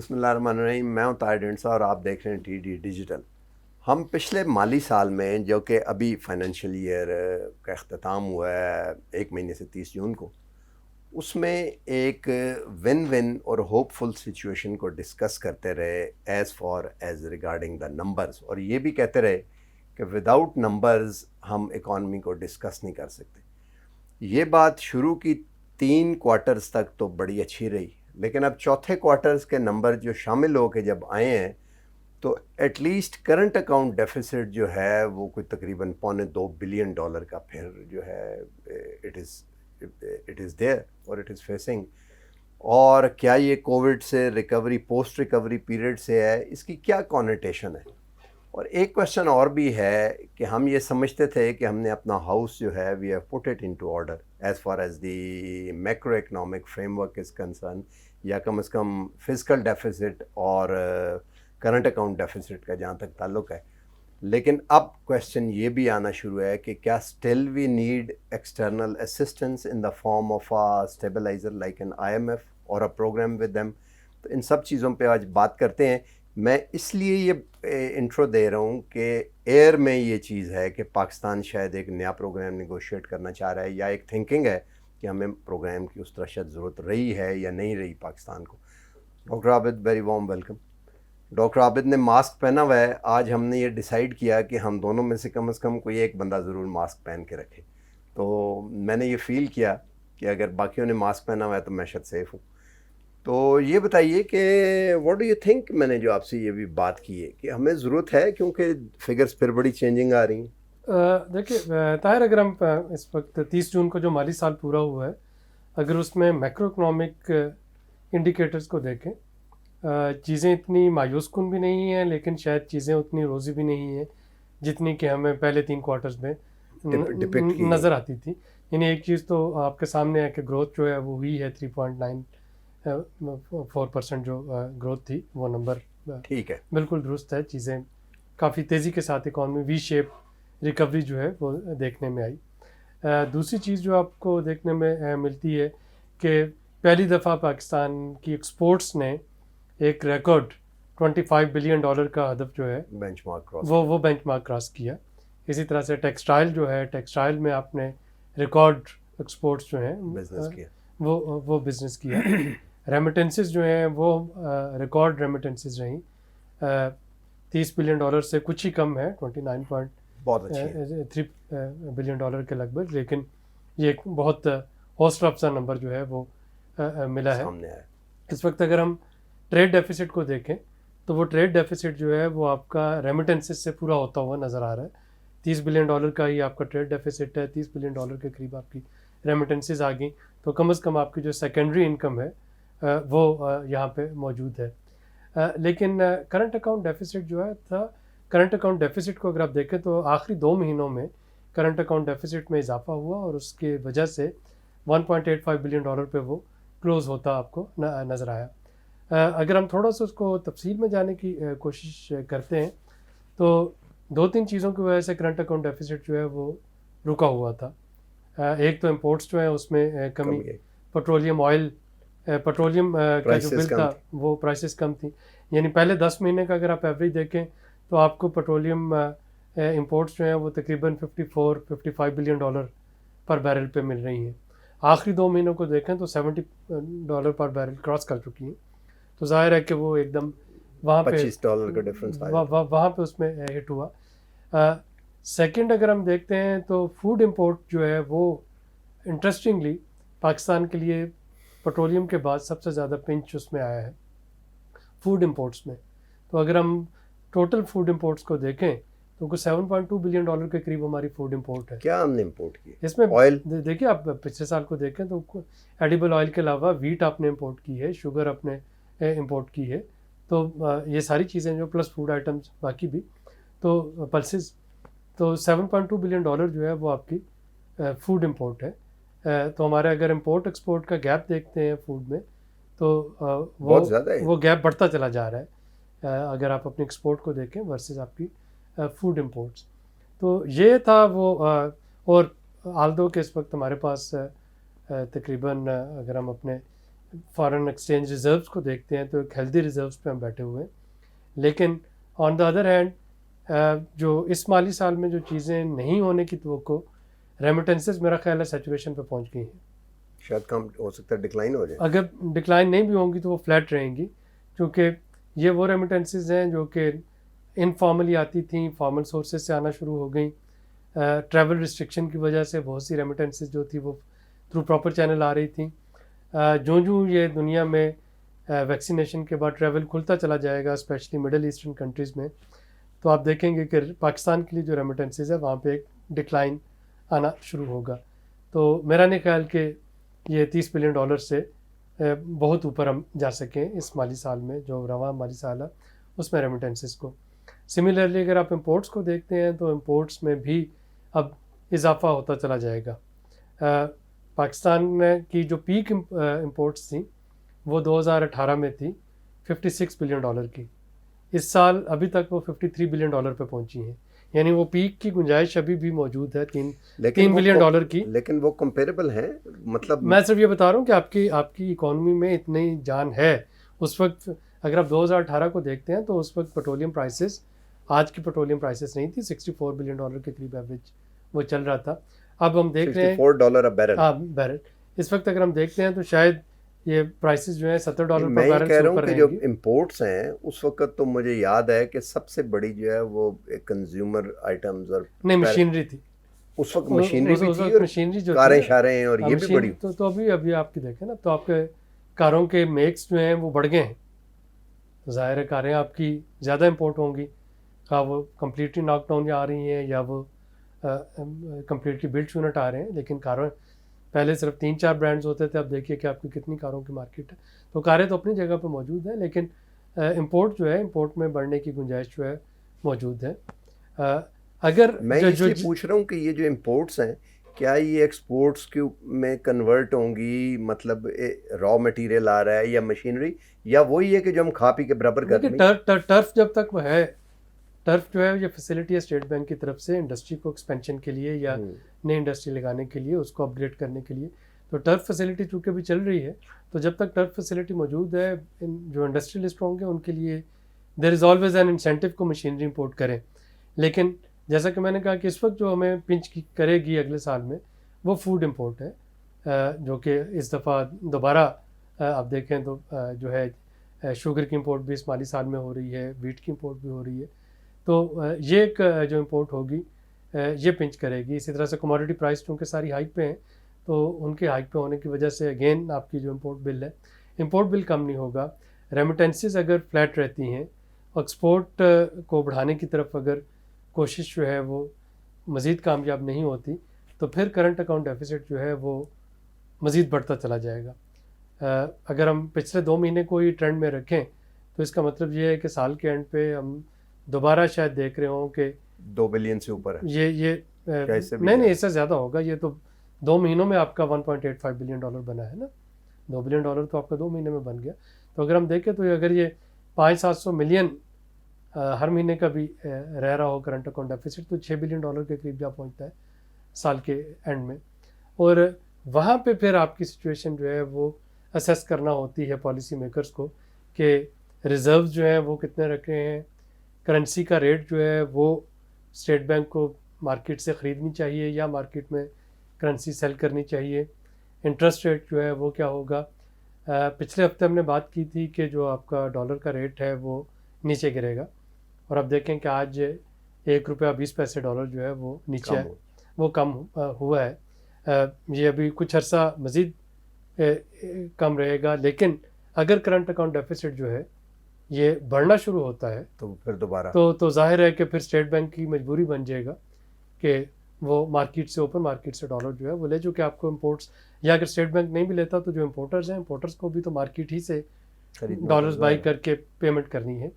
बिस्मिल्लाहिर्रहमानिर्रहीम। मैं हूं ताहिर ढिंडसा और आप देख रहे हैं टीडी डिजिटल। हम पिछले माली साल में, जो कि अभी फाइनेंशियल ईयर का अख्ताम हुआ है 1 महीने से 30 जून को, उसमें एक विन विन और होपफुल सिचुएशन को डिस्कस करते रहे as far as regarding the numbers, और ये भी कहते रहे कि विदाउट नंबर्स हम इकॉनमी को डिस्कस नहीं कर सकते। ये बात शुरू की 3 क्वार्टर्स तक तो बड़ी अच्छी रही, लेकिन अब चौथे क्वार्टर्स के नंबर जो शामिल हो के जब आए हैं तो एटलीस्ट करंट अकाउंट डेफिसिट जो है वो कोई तकरीबन $2.25 बिलियन का फिर जो है इट इज़ देयर और इट इज़ फेसिंग। और क्या ये कोविड से रिकवरी, पोस्ट रिकवरी पीरियड से है, इसकी क्या कॉनोटेशन है? और एक क्वेश्चन और भी है कि हम ये समझते थे कि हमने अपना हाउस जो है we have put it into order as far as the macro economic framework is concern, या कम से कम फिजिकल डेफिसिट और करंट अकाउंट डेफिसिट का जहाँ तक ताल्लुक़ है। लेकिन अब क्वेश्चन ये भी आना शुरू है कि क्या still we need external assistance in the form of a stabiliser like an IMF और अ प्रोग्राम विद देम। तो इन सब चीज़ों पे आज बात करते हैं। मैं इसलिए ये इंट्रो दे रहा हूँ कि एयर में ये चीज़ है कि पाकिस्तान शायद एक नया प्रोग्राम नेगोशिएट करना चाह रहा है, या एक थिंकिंग है कि हमें प्रोग्राम की उस तरह शायद ज़रूरत रही है या नहीं रही पाकिस्तान को। Doctor Abid, very warm welcome. Doctor Abid ने मास्क पहना हुआ है। आज हमने ये डिसाइड किया कि हम दोनों में से कम कोई एक बंदा ज़रूर मास्क पहन के रखे। तो मैंने ये फ़ील किया कि अगर बाकियों ने मास्क पहना हुआ है तो मैं शायद सेफ़ हूँ। तो ये बताइए कि व्हाट डू यू थिंक, मैंने जो आपसे ये भी बात की है कि हमें ज़रूरत है, क्योंकि फिगर्स फिर बड़ी चेंजिंग आ रही हैं। देखिए ताहिर, अगर हम इस वक्त 30 जून को जो माली साल पूरा हुआ है, अगर उसमें मैक्रो इकनॉमिक इंडिकेटर्स को देखें, चीज़ें इतनी मायूस कुन भी नहीं हैं, लेकिन शायद चीज़ें उतनी रोज़ी भी नहीं हैं जितनी कि हमें पहले 3 क्वार्टर्स में नज़र आती थी। यानी एक चीज़ तो आपके सामने है कि ग्रोथ जो है वो हुई है 3.94% जो ग्रोथ थी, वो नंबर ठीक है, बिल्कुल दुरुस्त है। चीज़ें काफ़ी तेज़ी के साथ इकॉनमी वी शेप रिकवरी जो है वो देखने में आई। दूसरी चीज़ जो आपको देखने में मिलती है कि पहली दफ़ा पाकिस्तान की एक्सपोर्ट्स ने एक रिकॉर्ड $25 बिलियन का हदफ जो है बेंचमार्क क्रॉस वो बेंचमार्क क्रॉस किया। इसी तरह से टेक्सटाइल जो है, टेक्सटाइल में आपने रिकॉर्ड एक्सपोर्ट्स जो हैं बिजनेस किया, वो बिज़नेस किया। रेमिटेंसेस जो हैं वो रिकॉर्ड रेमिटेंसेस रहीं, $30 बिलियन से कुछ ही कम है, 29.3 बिलियन के लगभग, लेकिन ये एक बहुत हौसला अफजा नंबर जो है वो मिला है सामने आया। इस वक्त अगर हम ट्रेड डेफिसिट को देखें तो वो ट्रेड डेफिसिट जो है वो आपका रेमिटेंसेस से पूरा होता हुआ नज़र आ रहा है। $30 बिलियन का ही आपका ट्रेड डेफिसिट है, $30 बिलियन के करीब आपकी रेमिटेंसेस आ गई, तो कम से कम आपकी जो सेकेंडरी इनकम है वो यहाँ पे मौजूद है। लेकिन करंट अकाउंट डेफिसिट जो है था, करंट अकाउंट डेफिसिट को अगर आप देखें तो आखिरी 2 महीनों में करंट अकाउंट डेफिसिट में इजाफा हुआ और उसके वजह से $1.85 बिलियन पे वो क्लोज़ होता आपको नज़र आया। अगर हम थोड़ा सा उसको तफसील में जाने की कोशिश करते हैं तो 2-3 चीज़ों की वजह से करंट अकाउंट डेफिसिट जो है वो रुका हुआ था। एक तो इंपोर्ट्स जो है उसमें कमी, पेट्रोलियम ऑयल, पेट्रोलियम का जो बिल था वो प्राइसेस कम थी। यानी पहले 10 महीने का अगर आप एवरेज देखें तो आपको पेट्रोलियम इंपोर्ट्स जो हैं वो तकरीबन $54-55 बिलियन पर बैरल पे मिल रही हैं। आखिरी 2 महीनों को देखें तो $70 पर बैरल क्रॉस कर चुकी हैं। तो जाहिर है कि वो एकदम वहाँ पे $25 का डिफरेंस वहाँ पे उसमें हिट हुआ। सेकंड अगर हम देखते हैं तो फूड इंपोर्ट जो है वो इंटरेस्टिंगली पाकिस्तान के लिए पेट्रोलियम के बाद सबसे ज़्यादा पिंच उसमें आया है फूड इंपोर्ट्स में। तो अगर हम टोटल फूड इंपोर्ट्स को देखें तो कुछ $7.2 बिलियन के करीब हमारी फूड इंपोर्ट है। क्या हमने इंपोर्ट की इसमें? ऑयल देखिए, आप पिछले साल को देखें तो एडिबल ऑयल के अलावा वीट आपने इंपोर्ट की है, शुगर आपने इंपोर्ट की है, तो ये सारी चीज़ें जो प्लस फूड आइटम्स बाकी भी, तो पल्सेस, तो $7.2 बिलियन जो है वो आपकी फूड इंपोर्ट है। तो हमारे अगर इंपोर्ट एक्सपोर्ट का गैप देखते हैं फूड में तो वो गैप बढ़ता चला जा रहा है अगर आप अपने एक्सपोर्ट को देखें वर्सेस आपकी फूड इंपोर्ट्स। तो ये था वो। और आल्दो के इस वक्त हमारे पास तकरीबन अगर हम अपने फॉरेन एक्सचेंज रिजर्व्स को देखते हैं तो एक हेल्दी रिजर्व्स पे हम बैठे हुए हैं। लेकिन ऑन द अदर हैंड जो इस माली साल में जो चीज़ें नहीं होने की तो रेमिटेंसेस मेरा ख्याल है सैचुरेशन पे पहुंच गई हैं। शायद कम हो सकता है, डिक्लाइन हो जाए। अगर डिक्लाइन नहीं भी होंगी तो वो फ्लैट रहेंगी, क्योंकि ये वो रेमिटेंसेस हैं जो कि इनफॉर्मली आती थी, फॉर्मल सोर्सेज से आना शुरू हो गई। ट्रैवल रिस्ट्रिक्शन की वजह से बहुत सी रेमिटेंसेस जो थी वो थ्रू प्रॉपर चैनल आ रही थी। जो ये दुनिया में वैक्सीनेशन के बाद ट्रैवल खुलता चला जाएगा, स्पेशली मिडल ईस्टर्न कंट्रीज़ में, तो आप देखेंगे कि पाकिस्तान के लिए जो रेमिटेंसेस है वहाँ पे एक डिक्लाइन आना शुरू होगा। तो मेरा नहीं ख्याल कि ये $30 बिलियन से बहुत ऊपर हम जा सकें इस माली साल में, जो रवा माली साल है उसमें रेमिटेंसेस को। सिमिलरली अगर आप इंपोर्ट्स को देखते हैं तो इंपोर्ट्स में भी अब इजाफा होता चला जाएगा। पाकिस्तान की जो पीक इंपोर्ट्स थी वो 2018 में थी $56 बिलियन की। इस साल अभी तक वो $53 बिलियन पे पहुंची हैं, यानी वो पीक की गुंजाइश अभी भी मौजूद है $3 बिलियन की। लेकिन वो कंपेरेबल है, मतलब मैं सिर्फ ये बता रहा हूँ कि आपकी इकोनॉमी में इतनी जान है। उस वक्त अगर आप 2018 को देखते हैं तो उस वक्त पेट्रोलियम प्राइसेस आज की पेट्रोलियम प्राइसेस नहीं थी, $64 बिलियन के करीब एवरेज वो चल रहा था। अब हम देख रहे हैं $64 अ बैरल। हाँ, बैरल। इस वक्त अगर हम देखते हैं तो शायद ये प्राइसेस जो है $70 पर मैं बैरल कह से रहा हूँ ऊपर कि जो रहेंगी। इम्पोर्ट्स हैं उस वक्त तो मुझे याद है कि सबसे बड़ी जो है वो कंज्यूमर आइटम्स और नहीं, मशीनरी थी उस वक्त, मशीनरी भी उस थी वक्त और मशीनरी जो कारें थी शारें और ये भी बड़ी। तो अभी आपकी देखें ना तो आपके कारों के मेक्स जो हैं वो बढ़ गए हैं, तो ज़ाहिर है कारें आपकी ज़्यादा इंपोर्ट होंगी, हाँ वो कम्प्लीटली नॉकडाउन आ रही हैं या वो कम्प्लीटली बिल्ट यूनिट आ रहे हैं। लेकिन कारों पहले सिर्फ 3-4 ब्रांड्स होते थे, अब देखिए कि आपकी कितनी कारों की मार्केट है। तो कारें तो अपनी जगह पर मौजूद है, लेकिन इंपोर्ट जो है, इंपोर्ट में बढ़ने की गुंजाइश जो है मौजूद है। अगर मैं इसलिए पूछ रहा हूँ कि ये जो इम्पोर्ट्स हैं क्या ये एक्सपोर्ट्स के में कन्वर्ट होंगी, मतलब रॉ मटेरियल आ रहा है या मशीनरी, या वही है कि जो हम खा पी के बराबर कर रहे हैं? टर्फ जब तक वो है, टर्फ जो है ये फैसिलिटी है स्टेट बैंक की तरफ से इंडस्ट्री को एक्सपेंशन के लिए या नई इंडस्ट्री लगाने के लिए, उसको अपग्रेड करने के लिए। तो टर्फ फैसिलिटी चूँकि भी चल रही है, तो जब तक टर्फ फैसिलिटी मौजूद है, जो इंडस्ट्रियलिस्ट होंगे उनके लिए there is always an incentive को मशीनरी इंपोर्ट करें। लेकिन जैसा कि मैंने कहा कि इस वक्त जो हमें पिंच करेगी अगले साल में वो फूड इंपोर्ट है, जो कि इस दफ़ा दोबारा आप देखें तो जो है शुगर की इंपोर्ट भी इस माली साल में हो रही है, वीट की इंपोर्ट भी हो रही है। तो ये एक जो इंपोर्ट होगी ये पिंच करेगी। इसी तरह से कमोडिटी प्राइस चूँकि सारी हाइक पे हैं, तो उनके हाइक पे होने की वजह से अगेन आपकी जो इंपोर्ट बिल है, इंपोर्ट बिल कम नहीं होगा। रेमिटेंसेस अगर फ्लैट रहती हैं, एक्सपोर्ट को बढ़ाने की तरफ अगर कोशिश जो है वो मज़ीद कामयाब नहीं होती, तो फिर करंट अकाउंट डेफिसिट जो है वो मज़ीद बढ़ता चला जाएगा। अगर हम पिछले 2 महीने को ही ट्रेंड में रखें तो इसका मतलब ये है कि साल के एंड पे हम दोबारा शायद देख रहे हों कि 2 बिलियन से ऊपर है। ये नहीं इससे ज़्यादा होगा। ये तो 2 महीनों में आपका $1.85 बिलियन बना है ना, $2 बिलियन तो आपका 2 महीने में बन गया। तो अगर हम देखें तो अगर ये 500-700 मिलियन हर महीने का भी रह रहा हो करंट अकाउंट डेफिसिट, तो $6 बिलियन के करीब जा पहुंचता है साल के एंड में। और वहाँ पे फिर आपकी सिचुएशन जो है वो असेस करना होती है पॉलिसी मेकर्स को कि रिज़र्व जो है वो कितने रख रहे हैं, करेंसी का रेट जो है वो स्टेट बैंक को मार्केट से ख़रीदनी चाहिए या मार्केट में करेंसी सेल करनी चाहिए, इंटरेस्ट रेट जो है वो क्या होगा। पिछले हफ्ते हमने बात की थी कि जो आपका डॉलर का रेट है वो नीचे गिरेगा, और अब देखें कि आज $1.20 डॉलर जो है वो नीचे है, वो कम हुआ है। ये अभी कुछ अर्सा मज़ीद कम रहेगा, लेकिन अगर करंट अकाउंट डेफिसिट जो है ये बढ़ना शुरू होता है तो फिर दोबारा तो जाहिर है कि फिर स्टेट बैंक की मजबूरी बन जाएगा कि वो मार्केट से, ओपन मार्केट से डॉलर जो है वो ले, जो कि आपको इंपोर्ट्स, या अगर स्टेट बैंक नहीं भी लेता तो जो इंपोर्टर्स हैं, इंपोर्टर्स को भी तो मार्केट ही से डॉलर्स बाई करके पेमेंट करनी है।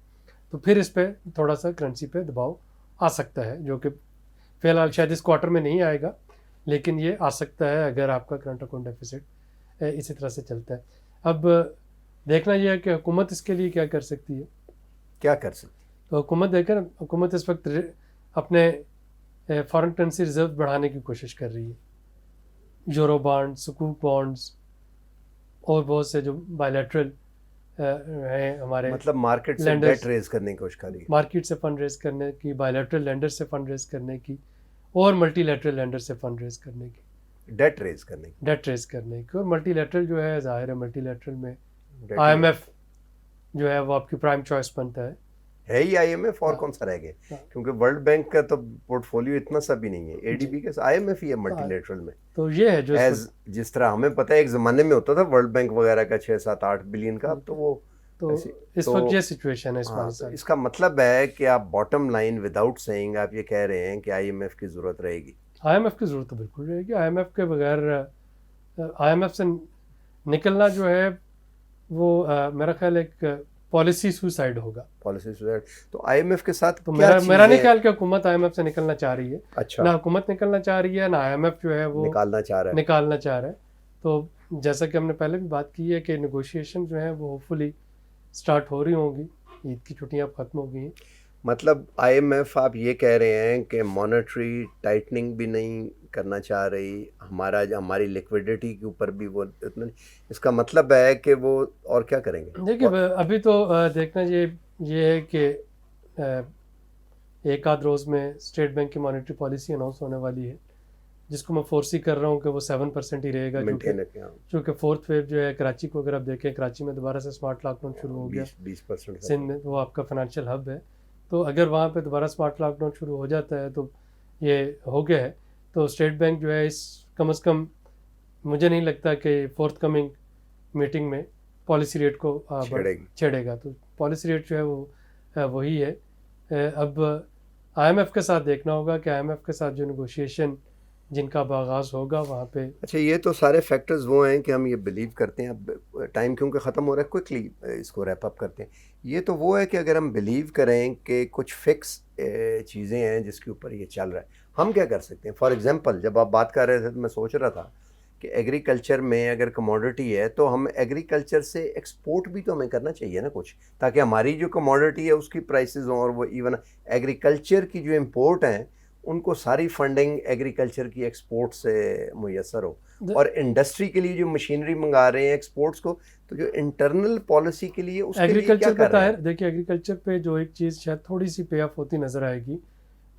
तो फिर इस पर थोड़ा सा करेंसी पे दबाव आ सकता है, जो कि फ़िलहाल शायद इस क्वार्टर में नहीं आएगा, लेकिन ये आ सकता है अगर आपका करंट अकाउंट डेफिसिट इसी तरह से चलता है। अब देखना यह है कि हुकूमत इसके लिए क्या कर सकती है, क्या कर सकती है। तो हुकूमत देखें, हुकूमत इस वक्त अपने फॉरेन करेंसी रिजर्व बढ़ाने की कोशिश कर रही है। यूरो बॉन्ड्स, सुकूक बॉन्ड्स, और बहुत से जो बायलैटरल हैं हमारे, मतलब मार्केट से lenders, डेट रेज करने की कोशिश करी, मार्केट से फंड रेज करने की, बायलैटरल लेंडर से फंड रेज करने की, और मल्टीलैटरल लेंडर से फंड रेज करने की, डेट रेज करने की, डेट रेज करने की। और मल्टीलैटरल जो है ज़ाहिर है मल्टीलैटरल में Debt IMF जो है वो आपकी प्राइम चॉइस बनता है। ही IMF, और हाँ, कौन सा रह गया? हाँ, क्योंकि वर्ल्ड बैंक का तो पोर्टफोलियो इतना सा भी नहीं है, ADB के IMF ही है मल्टीलेटरल में। तो ये है जो एज जिस तरह हमें पता है एक ज़माने में होता था वर्ल्ड बैंक वगैरह का 6-7-8 बिलियन का, अब तो वो तो ऐसी, इस तो वक्त ये सिचुएशन है इस हाँ, वाले तो साल। इसका मतलब है कि आप बॉटम लाइन विदाउट सेइंग आप ये कह रहे हैं कि IMF की ज़रूरत रहेगी। IMF की ज़रूरत तो बिल्कुल रहेगी। IMF के बगैर IMF से निकलना जो है वो मेरा ख्याल एक पॉलिसी सुसाइड होगा। Policy suicide. तो IMF के साथ तो क्या मेरा नहीं चीज़ें, ख्याल कि हुकूमत IMF से निकलना चाह रही है। अच्छा, ना हुकूमत निकलना चाह रही है, ना IMF जो है वो निकालना चाह रहा है? निकालना चाह रहा है। तो जैसा कि हमने पहले भी बात की है कि नेगोशिएशन जो है वो होपफुली स्टार्ट हो रही होंगी, ईद की छुट्टियां अब ख़त्म हो गई हैं। मतलब IMF आप ये कह रहे हैं कि मॉनेटरी टाइटनिंग भी नहीं करना चाह रही, हमारी लिक्विडिटी के ऊपर भी वो इतना, इसका मतलब है कि वो और क्या करेंगे? देखिए और अभी तो देखना ये है कि एक आध रोज़ में स्टेट बैंक की मॉनेटरी पॉलिसी अनाउंस होने वाली है, जिसको मैं फोर्सी कर रहा हूँ कि वो 7% ही रहेगा, क्योंकि फोर्थ वेव जो है कराची को अगर आप देखें, कराची में दोबारा से स्मार्ट लॉकडाउन शुरू हो गया। 20% सिंध में वो आपका फाइनेंशियल हब है, तो अगर वहाँ पे दोबारा स्मार्ट लॉकडाउन शुरू हो जाता है तो ये हो गया है, तो स्टेट बैंक जो है इस कम से कम मुझे नहीं लगता कि फोर्थ कमिंग मीटिंग में पॉलिसी रेट को छेड़ेगा। तो पॉलिसी रेट जो है वो वही है। अब IMF के साथ देखना होगा कि IMF के साथ जो नेगोशिएशन जिनका आगाज़ होगा वहाँ पे। अच्छा, ये तो सारे फैक्टर्स वो हैं कि हम ये बिलीव करते हैं। अब टाइम क्योंकि ख़त्म हो रहा है, क्विकली इसको रैप अप करते हैं। ये तो वो है कि अगर हम बिलीव करें कि कुछ फिक्स चीज़ें हैं जिसके ऊपर ये चल रहा है, हम क्या कर सकते हैं? फॉर एग्जांपल जब आप बात कर रहे थे तो मैं सोच रहा था कि एग्रीकल्चर में अगर कमोडिटी है तो हम एग्रीकल्चर से एक्सपोर्ट भी तो हमें करना चाहिए ना कुछ, ताकि हमारी जो कमोडिटी है उसकी प्राइसेस हों, और वो इवन एग्रीकल्चर की जो इम्पोर्ट हैं उनको सारी फंडिंग एग्रीकल्चर की एक्सपोर्ट से मुयसर हो, और इंडस्ट्री के लिए जो मशीनरी मंगा रहे हैं एक्सपोर्ट्स को, तो जो इंटरनल पॉलिसी के लिए उसके लिए क्या कर रहे हैं? देखिए एग्रीकल्चर पे जो एक चीज़ शायद थोड़ी सी पे ऑफ होती नज़र आएगी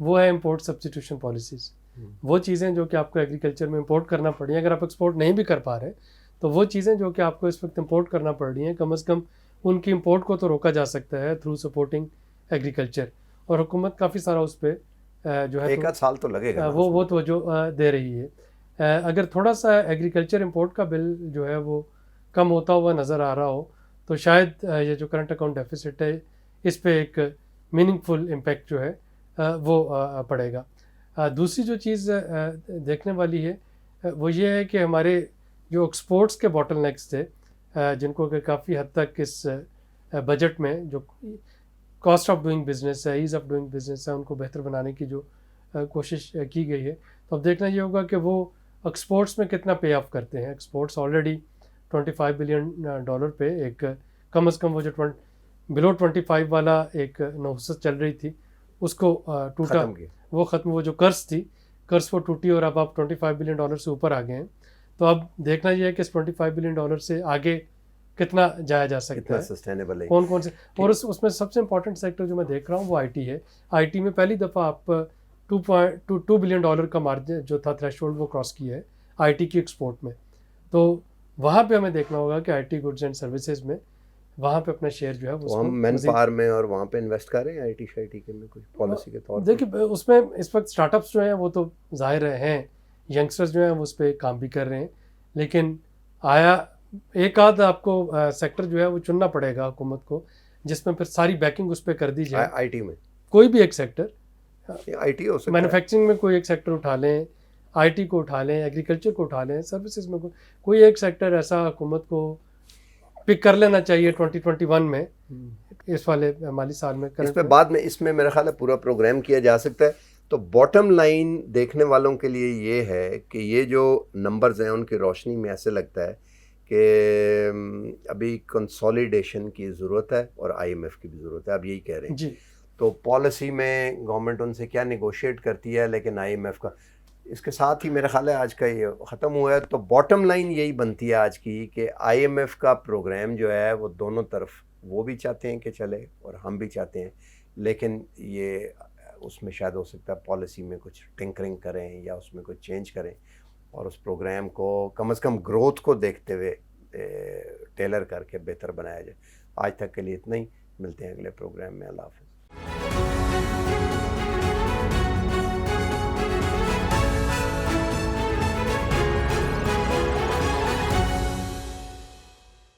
वो है इंपोर्ट सब्स्टिट्यूशन पॉलिसीज़। वो चीज़ें जो कि आपको एग्रीकल्चर में इंपोर्ट करना पड़ी हैं, अगर आप एक्सपोर्ट नहीं भी कर पा रहे तो वो चीज़ें जो कि आपको इस वक्त इंपोर्ट करना पड़ रही हैं, कम से कम उनकी इंपोर्ट को तो रोका जा सकता है थ्रू सपोर्टिंग एग्रीकल्चर। और हुकूमत काफ़ी सारा उस पर जो है एक आध साल तो लगेगा वो तवज्जो दे रही है। अगर थोड़ा सा एग्रीकल्चर इंपोर्ट का बिल जो है वो कम होता हुआ नज़र आ रहा हो तो शायद ये जो करंट अकाउंट डेफिसिट है इस पे एक मीनिंगफुल इम्पैक्ट जो है वो पड़ेगा। दूसरी जो चीज़ देखने वाली है वो ये है कि हमारे जो एक्सपोर्ट्स के बॉटलनेक्स थे, जिनको कि काफ़ी हद तक इस बजट में जो कॉस्ट ऑफ डूइंग बिजनेस है, ईज़ ऑफ डूइंग बिजनेस है, उनको बेहतर बनाने की जो कोशिश की गई है, तो अब देखना ये होगा कि वो एक्सपोर्ट्स में कितना पे ऑफ करते हैं। एक्सपोर्ट्स ऑलरेडी $25 बिलियन पे एक कम से कम वो जो बिलो 25 वाला एक नौसत चल रही थी उसको टूटा, वो ख़त्म, वो जो कर्ज थी कर्ज वो टूटी और अब आप $25 बिलियन से ऊपर आ गए हैं। तो अब देखना ये है कि इस $25 बिलियन से आगे कितना जाया जा सकता है, सस्टेनेबल है, कौन कौन से। और उसमें सबसे इंपॉर्टेंट सेक्टर जो मैं देख रहा हूँ वो IT है। IT में पहली दफ़ा आप $2 बिलियन का मार्जिन जो था थ्रेशोल्ड वो क्रॉस किया है IT की एक्सपोर्ट में। तो वहाँ पे हमें देखना होगा कि IT गुड्स एंड सर्विसेज में वहाँ पे अपना शेयर जो है वो हम मैन पावर में और वहाँ पे इन्वेस्ट कर रहे हैं IT के में कोई पॉलिसी के तौर पे। देखिए उसमें इस वक्त स्टार्टअप्स जो हैं वो तो जाहिर हैं, यंगस्टर्स जो हैं वो उस पर काम भी कर रहे हैं, लेकिन एक आध आपको सेक्टर जो है वो चुनना पड़ेगा हुकूमत को जिसमें फिर सारी बैकिंग उस पर कर दी जाए। IT में कोई भी एक सेक्टर, IT हो सकता है, मैन्युफैक्चरिंग में कोई एक सेक्टर उठा लें, IT को उठा लें, एग्रीकल्चर को उठा लें, सर्विसेज में कोई एक सेक्टर ऐसा हुकूमत को पिक कर लेना चाहिए 2021 में, इस वाले माली साल में। इस पे बाद में इसमें मेरा ख्याल है पूरा प्रोग्राम किया जा सकता है। तो बॉटम लाइन देखने वालों के लिए ये है कि ये जो नंबर्स हैं उनकी रोशनी में ऐसे लगता है कि अभी कंसोलिडेशन की ज़रूरत है और IMF की भी ज़रूरत है, आप यही कह रहे हैं जी। तो पॉलिसी में गवर्नमेंट उनसे क्या निगोशिएट करती है, लेकिन IMF का इसके साथ ही मेरा ख्याल है आज का ये ख़त्म हुआ है। तो बॉटम लाइन यही बनती है आज की कि आईएमएफ का प्रोग्राम जो है वो दोनों तरफ वो भी चाहते हैं कि चले और हम भी चाहते हैं, लेकिन ये उसमें शायद हो सकता है पॉलिसी में कुछ टिंकरिंग करें या उसमें कुछ चेंज करें और उस प्रोग्राम को कम से कम ग्रोथ को देखते हुए टेलर करके बेहतर बनाया जाए। आज तक के लिए इतना ही, मिलते हैं अगले प्रोग्राम में। अल्लाह हाफ़िज़।